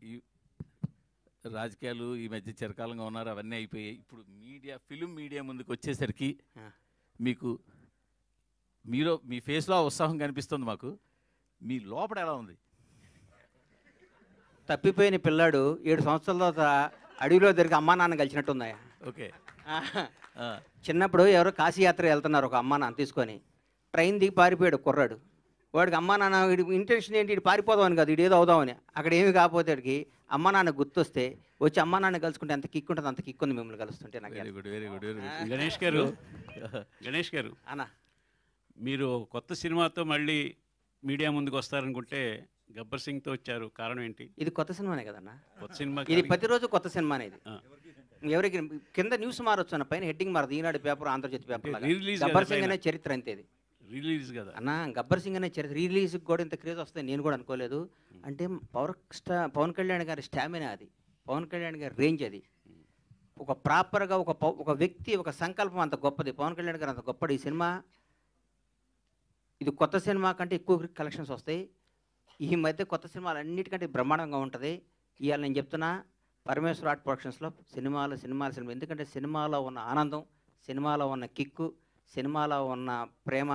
ఈ రాజకీయాలు ఈ మధ్య చిరకాలంగా ఉన్నారు, అవన్నీ అయిపోయాయి. ఇప్పుడు ఫిలిం మీడియా ముందుకు వచ్చేసరికి మీకు మీ ఫేస్లో ఉత్సాహం కనిపిస్తుంది మాకు. మీ లోపల ఎలా ఉంది? తప్పిపోయిన పిల్లాడు 7 సంవత్సరాల తర్వాత అడవిలో తిరిగి అమ్మా నాన్న కలిసినట్టుందా? ఓకే. చిన్నప్పుడు ఎవరో కాశీయాత్ర వెళ్తున్నారు, ఒక అమ్మా నాన్న తీసుకొని ట్రైన్ దిగి పారిపోయాడు కుర్రాడు. వాడికి అమ్మా నాన్న వీడి ఇంటెన్షన్ ఏంటి, వీడు పారిపోదామని కాదు, వీడు ఏదో అవుదామని. అక్కడ ఏమి కాకపోతే వాడికి అమ్మా నాన్న గుర్తొస్తే వచ్చి అమ్మా నాన్న కలుసుకుంటే అంత కిక్ ఉంటుంది, అంత కిక్ ఉంది మిమ్మల్ని కలుస్తుంటే. నాకు very good, very good, very good. Ganesh గారు అన్న, మీరు కొత్త సినిమాతో మళ్ళీ మీడియా ముందుకు వస్తారనుకుంటే గబ్బర్ సింగ్తో వచ్చారు, కారణం ఏంటి? ఇది కొత్త సినిమానే కదన్నా? కొత్త సినిమా ఇది ప్రతిరోజు కొత్త సినిమానే. ఇది ఎవరికి కింద న్యూస్ మారొచ్చు అన్న, పైన హెడ్డింగ్ మారదు. ఈనాడు పేపర్, ఆంధ్రజ్యోతి పేపర్. గబ్బర్ సింగ్ అనే చరిత్ర అంతే ఇది. రిలీజ్ కదా అన్న, గబ్బర్ సింగ్ అనే చరిత్ర రిలీజ్కి కూడా ఇంత క్రేజ్ వస్తుంది నేను కూడా అనుకోలేదు. అంటే పవన్ కళ్యాణ్ గారి స్టామినా అది, పవన్ కళ్యాణ్ గారి రేంజ్ అది. ఒక ప్రాపర్గా ఒక వ్యక్తి, ఒక సంకల్పం అంత గొప్పది. పవన్ కళ్యాణ్ గారు అంత గొప్పది. ఈ సినిమా, ఇది కొత్త సినిమా కంటే ఎక్కువ కలెక్షన్స్ వస్తాయి. ఈ మధ్య కొత్త సినిమాలు అన్నిటికంటే బ్రహ్మాండంగా ఉంటుంది. ఇవాళ నేను చెప్తున్నా, పరమేశ్వర్ ఆర్ట్ ప్రొడక్షన్స్లో సినిమాలు. ఎందుకంటే సినిమాలో ఉన్న ఆనందం, సినిమాలో ఉన్న కిక్కు, సినిమాలో ఉన్న ప్రేమ,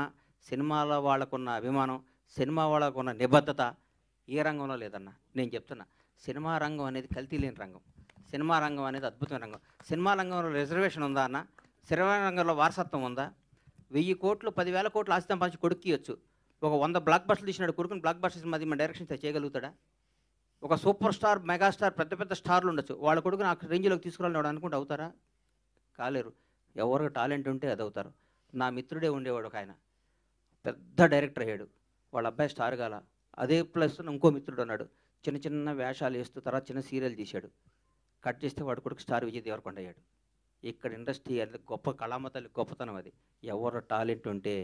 సినిమాలో వాళ్ళకున్న అభిమానం, సినిమా వాళ్ళకున్న నిబద్ధత ఏ రంగంలో లేదన్న. నేను చెప్తున్నా, సినిమా రంగం అనేది కల్తీ లేని రంగం. సినిమా రంగం అనేది అద్భుతమైన రంగం. సినిమా రంగంలో రిజర్వేషన్ ఉందా అన్న? సినిమా రంగంలో వారసత్వం ఉందా? 1000 కోట్లు 10,000 కోట్లు ఆస్తి పంచి కొడుకు ఇవ్వచ్చు. ఒక 100 బ్లాక్ బస్టర్లు తీసినాడు కొడుకుని, బ్లాక్ బస్టర్ సినిమా మన డైరెక్షన్ చేయగలుగుతాడా? ఒక సూపర్ స్టార్, మెగాస్టార్, పెద్ద పెద్ద స్టార్లు ఉండొచ్చు, వాళ్ళ కొడుకుని ఆ రేంజ్లోకి తీసుకురాలని అనుకుంటే అవుతారా? కాలేరు. ఎవరికి టాలెంట్ ఉంటే అది అవుతారు. నా మిత్రుడే ఉండేవాడు ఒక ఆయన, పెద్ద డైరెక్టర్ అయ్యాడు. వాళ్ళ అబ్బాయి స్టార్ గాల. అదే ప్లస్ ఇంకో మిత్రుడు ఉన్నాడు, చిన్న చిన్న వేషాలు వేస్తూ తర్వాత చిన్న సీరియల్ తీశాడు. కట్ చేస్తే వాడు కొడుకు స్టార్ విజయ్ దేవరకొండ అయ్యాడు. ఇక్కడ ఇండస్ట్రీ అది గొప్ప కళామ తల్లి గొప్పతనం అది. ఎవరు టాలెంట్ ఉంటే,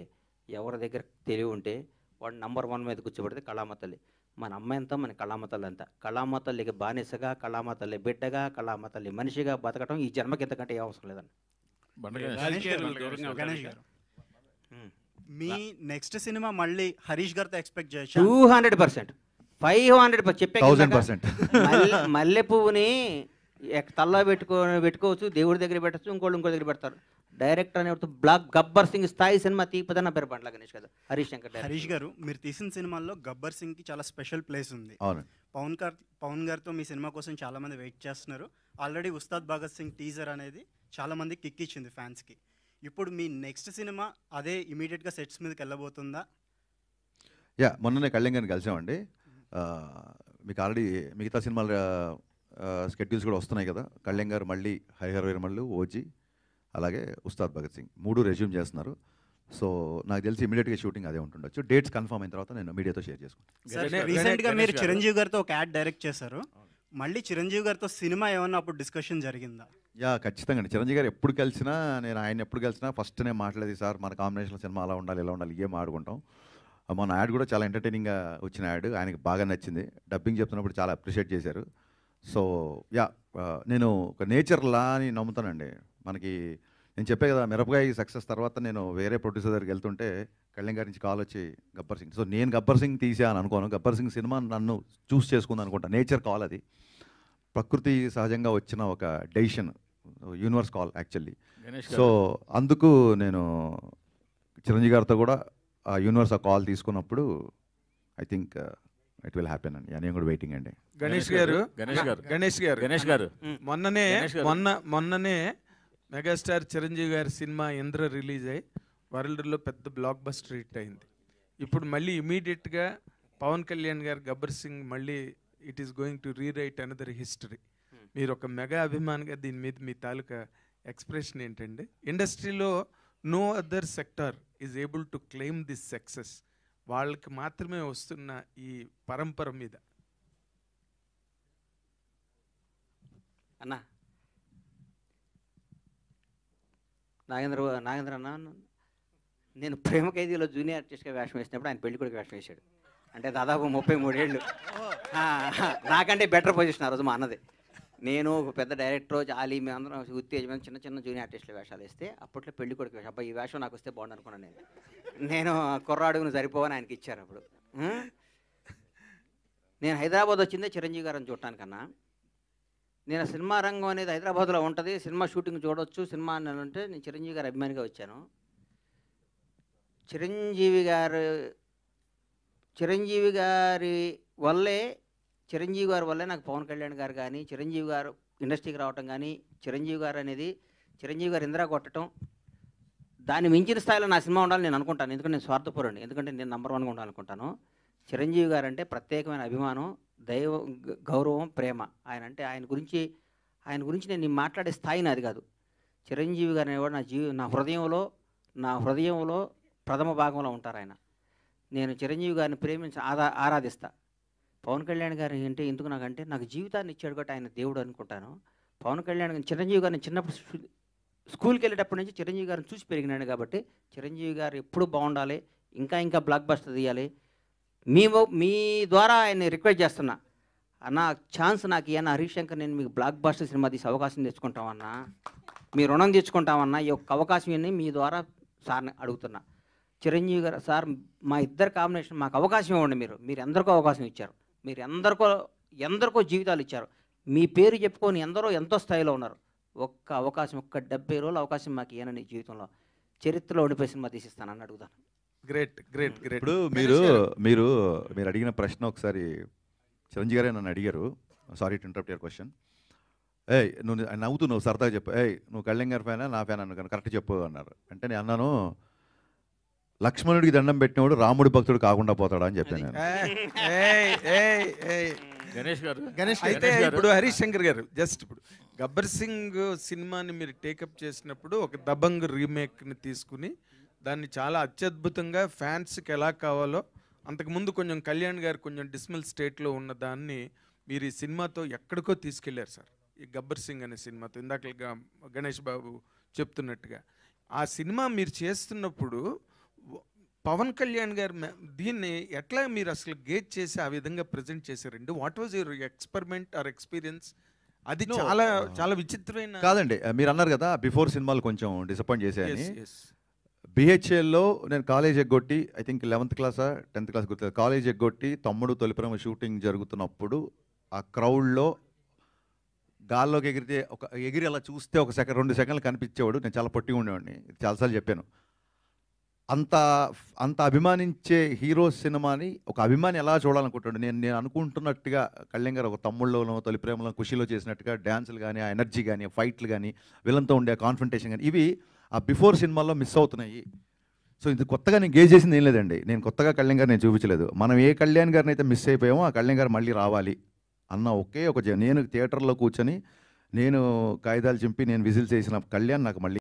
ఎవరి దగ్గర తెలివి ఉంటే వాడు నంబర్ 1 మీద కూర్చోబెడితే కళామ తల్లి. మన అమ్మాయి అంతా మన కళామ తల్లి అంతా. కళామ తల్లికి బానిసగా, కళామ తల్లి బిడ్డగా, కళామ తల్లి మనిషిగా బతకటం ఈ జన్మకి ఎంతకంటే ఏ అవసరం లేదండి. మీ నెక్స్ట్ సినిమా మళ్ళీ హరీష్ గారితో ఎక్స్పెక్ట్ చేయొచ్చు? 200%, 500% చెప్పే 1000%. మల్లె పువ్వుని తల్లో పెట్టుకోవచ్చు, దేవుడి దగ్గర పెట్టచ్చు, ఇంకో దగ్గర పెడతారు. డైరెక్టర్ అనేవాడు గబ్బర్ సింగ్ స్థాయి సినిమా తీపదన్న పేరు పండ్ల గణేష్ కదా, హరీష్ శంకర్. హరీష్ గారు, మీరు తీసిన సినిమాల్లో గబ్బర్ సింగ్కి చాలా స్పెషల్ ప్లేస్ ఉంది. పవన్ గారితో మీ సినిమా కోసం చాలామంది వెయిట్ చేస్తున్నారు. ఆల్రెడీ ఉస్తాద్ భగత్ సింగ్ టీజర్ అనేది చాలామంది కిక్ ఇచ్చింది ఫ్యాన్స్కి. ఇప్పుడు మీ నెక్స్ట్ సినిమా అదే ఇమీడియట్గా సెట్స్ మీదకి వెళ్ళబోతుందా? మొన్ననే కళ్యాణ్ గారిని కలిసామండి. మీకు ఆల్రెడీ మిగతా సినిమాల స్కెడ్యూల్స్ కూడా వస్తున్నాయి కదా. కళ్యాణ్ గారు మళ్ళీ హరిహర వీరమల్లు, ఓజీ, అలాగే ఉస్తాద్ భగత్ సింగ్ 3 రెజ్యూమ్ చేస్తున్నారు. సో నాకు తెలిసి ఇమీడియట్గా షూటింగ్ అదే ఉంటుండొచ్చు. డేట్స్ కన్ఫర్మ్ అయిన తర్వాత నేను మీడియాతో షేర్ చేసుకుంటాను. రీసెంట్గా మీరు చిరంజీవి గారితో ఒక యాడ్ డైరెక్ట్ చేశారు. మళ్ళీ చిరంజీవి గారితో సినిమా ఏమన్నా అప్పుడు డిస్కషన్ జరిగిందా? ఖచ్చితంగా అండి. చిరంజీవి గారు ఎప్పుడు కలిసినా, నేను ఆయన ఎప్పుడు కలిసినా ఫస్ట్ నేను మాట్లాడేది, సార్ మన కాంబినేషన్ సినిమా అలా ఉండాలి, ఇలా ఉండాలి, ఏం ఆడుకుంటాం. మన యాడ్ కూడా చాలా ఎంటర్టైనింగ్గా వచ్చిన యాడ్, ఆయనకి బాగా నచ్చింది. డబ్బింగ్ చెప్తున్నప్పుడు చాలా అప్రిషియేట్ చేశారు. సో నేను ఒక నేచర్ లా అని నమ్ముతానండి. మనకి నేను చెప్పే కదా, మిరపకాయ సక్సెస్ తర్వాత నేను వేరే ప్రొడ్యూసర్ దగ్గరికి వెళ్తుంటే కళ్యాణ్ గారి నుంచి కాల్ వచ్చి గబ్బర్ సింగ్. సో నేను గబ్బర్ సింగ్ తీసా అని అనుకోను, గబ్బర్ సింగ్ సినిమా నన్ను చూస్ చేసుకుంది అనుకుంటా. నేచర్ కాల్ అది, ప్రకృతి సహజంగా వచ్చిన ఒక decision, universe call actually. So అందుకు నేను చిరంజీవి గారితో కూడా ఆ యూనివర్స్ ఆ కాల్ తీసుకున్నప్పుడు I think it will happen అండి. నేను కూడా వెయిటింగ్ అండి. గణేష్ గారు మొన్ననే మెగాస్టార్ చిరంజీవి గారి సినిమా ఇంద్ర రిలీజ్ అయ్యి వరల్డ్లో పెద్ద బ్లాక్ బస్టర్ హిట్ అయింది. ఇప్పుడు మళ్ళీ ఇమీడియట్గా పవన్ కళ్యాణ్ గారు గబ్బర్ సింగ్ మళ్ళీ it is going to rewrite another history. మీరు ఒక మెగా అభిమానిగా దీని మీద మీ తాలూకా ఎక్స్ప్రెషన్ ఏంటండి? ఇండస్ట్రీలో no other sector is able to claim this success. వాళ్ళకి మాత్రమే వస్తున్న ఈ పరంపర మీద. అన్న నాగేంద్ర అన్న, నేను ప్రేమ ఖైదీలో జూనియర్ ఆర్టిస్ట్గా వేషం వేసినప్పుడు ఆయన పెళ్లి కొడుకు వేషం వేశాడు. అంటే దాదాపు 33 ఏళ్ళు. నాకంటే బెటర్ పొజిషన్ ఆ రోజు మా అన్నది. నేను ఒక పెద్ద డైరెక్టర్, జాలి, మేమందరం ఉత్తేజమైన చిన్న చిన్న జూనియర్ ఆర్టిస్టులు వేషాలు వేస్తే అప్పట్లో పెళ్లి కొడుకు వేషం. అబ్బాయి ఈ వేషం నాకు వస్తే బాగుండు అనుకున్నాను నేను కుర్రాడుగును సరిపోవని ఆయనకి ఇచ్చారు. అప్పుడు నేను హైదరాబాద్ వచ్చిందే చిరంజీవి గారిని చూడటానికన్నా. నేను సినిమా రంగం అనేది హైదరాబాద్లో ఉంటుంది, సినిమా షూటింగ్ చూడవచ్చు, సినిమా అని అంటే నేను చిరంజీవి గారి అభిమానిగా వచ్చాను. చిరంజీవి గారి వల్లే నాకు పవన్ కళ్యాణ్ గారు కానీ, చిరంజీవి గారు ఇండస్ట్రీకి రావటం కానీ, చిరంజీవి గారు ఇందిరా కొట్టడం, దాన్ని మించిన స్థాయిలో నా సినిమా ఉండాలని నేను అనుకుంటాను. ఎందుకంటే నేను స్వార్థపరుడిని, ఎందుకంటే నేను నంబర్ 1గా ఉండాలనుకుంటాను. చిరంజీవి గారు అంటే ప్రత్యేకమైన అభిమానం, గౌరవం, ప్రేమ. ఆయన గురించి నేను మాట్లాడే స్థాయి నాది కాదు. చిరంజీవి గారు అనేవాడు నా హృదయంలో ప్రథమ భాగంలో ఉంటారు ఆయన. నేను చిరంజీవి గారిని ప్రేమించి ఆరాధిస్తా. పవన్ కళ్యాణ్ గారు అంటే ఎందుకు నాకు జీవితాన్ని ఇచ్చాడు కాబట్టి ఆయన దేవుడు అనుకుంటాను. పవన్ కళ్యాణ్ చిరంజీవి గారిని చిన్నప్పుడు స్కూల్కి వెళ్ళేటప్పటి నుంచి చిరంజీవి గారిని చూసి పెరిగినాడు కాబట్టి చిరంజీవి గారు ఎప్పుడు బాగుండాలి, ఇంకా బ్లాక్ బస్టర్ తీయాలి. మీ ద్వారా ఆయన్ని రిక్వెస్ట్ చేస్తున్నా, అన్న ఛాన్స్ నాకు ఇయ్యన్న హరీష్ శంకర్, నేను మీకు బ్లాక్ బస్టర్ సినిమా తీసి అవకాశం తెచ్చుకుంటామన్నా, మీ రుణం తెచ్చుకుంటామన్నా, ఈ యొక్క అవకాశం ఇవ్వండి మీ ద్వారా సార్ని అడుగుతున్నా. చిరంజీవి గారు సార్ మా ఇద్దరు కాంబినేషన్ మాకు అవకాశం ఇవ్వండి. మీరు ఎందరికో అవకాశం ఇచ్చారు, మీరు ఎందరికో జీవితాలు ఇచ్చారు, మీ పేరు చెప్పుకొని ఎంతో స్థాయిలో ఉన్నారు. ఒక్క అవకాశం, 70 రోజుల అవకాశం మాకు ఇవ్వనని జీవితంలో చరిత్రలో ఓడిపోయి సినిమా తీసిస్తానని అడుగుతాను. గ్రేట్. ఇప్పుడు మీరు అడిగిన ప్రశ్న ఒకసారి చిరంజీవి గారే నన్ను అడిగారు. Sorry to interrupt your question. నువ్వు నవ్వుతున్నావు, సరదాగా చెప్పు, నువ్వు కళ్యాణ్ గారి ఫ్యానా నా ఫ్యాన్ అన్నాను, కరెక్ట్ చెప్పు అన్నారు. అంటే నేను అన్నాను, లక్ష్మణుడికి దండం పెట్టినవాడు రాముడి భక్తుడు కాకుండా పోతాడా అని చెప్పాను నేను. గణేష్ అయితే ఇప్పుడు హరీష్ శంకర్ గారు ఇప్పుడు గబ్బర్ సింగ్ సినిమాని మీరు టేకప్ చేసినప్పుడు ఒక దబంగ్ రీమేక్ని తీసుకుని దాన్ని చాలా అత్యద్భుతంగా ఫ్యాన్స్కి ఎలా కావాలో, అంతకుముందు కొంచెం కళ్యాణ్ గారు కొంచెం డిస్మల్ స్టేట్లో ఉన్న దాన్ని మీరు ఈ సినిమాతో ఎక్కడికో తీసుకెళ్లారు సార్. ఈ గబ్బర్ సింగ్ అనే సినిమాతో ఇందాక గణేష్ బాబు చెప్తున్నట్టుగా ఆ సినిమా మీరు చేస్తున్నప్పుడు పవన్ కళ్యాణ్ గారు దీన్ని ఎట్లా మీరు అసలు గేజ్ చేసి ఆ విధంగా ప్రజెంట్ చేశారండి? What was your experiment are experience? అది చాలా విచిత్రమైన. కాదండి, మీరు అన్నారు కదా బిఫోర్ సినిమాలు కొంచెం డిసప్పాయింట్ చేశాయని. బిహెచ్ఎల్లో నేను కాలేజ్ ఎగ్గొట్టి, ఐ థింక్ 11th క్లాసా 10th క్లాస్ గుర్తు, కాలేజ్ ఎగ్గొట్టి తమ్ముడు తొలిప్రేమ షూటింగ్ జరుగుతున్నప్పుడు ఆ క్రౌడ్లో గాల్లోకి ఎగిరి అలా చూస్తే 2 సెకండ్లు కనిపించేవాడు. నేను చాలా పొట్టిగా ఉండేవాడిని, చాలాసార్లు చెప్పాను. అంత అభిమానించే హీరో సినిమాని ఒక అభిమాని ఎలా చూడాలనుకుంటాడు? నేను అనుకుంటున్నట్టుగా కళ్యాణ్ గారు ఒక తమ్ముళ్ళలోనో తొలిప్రేమలో ఖుషిలో చేసినట్టుగా డ్యాన్సులు కానీ, ఆ ఎనర్జీ కానీ, ఫైట్లు కానీ, విలన్తో ఉండే కాన్ఫ్రంటేషన్ కానీ, ఇవి ఆ బిఫోర్ సినిమాల్లో మిస్ అవుతున్నాయి. సో ఇది కొత్తగా నేను గేజ్ చేసింది ఏం లేదండి. నేను కొత్తగా కళ్యాణ్ గారు నేను చూపించలేదు. మనం ఏ కళ్యాణ్ గారిని అయితే మిస్ అయిపోయామో ఆ కళ్యాణ్ గారు మళ్ళీ రావాలి అన్న ఒకే నేను థియేటర్లో కూర్చొని నేను కాగితాలు చింపి నేను విజిల్స్ వేసిన కళ్యాణ్ నాకు మళ్ళీ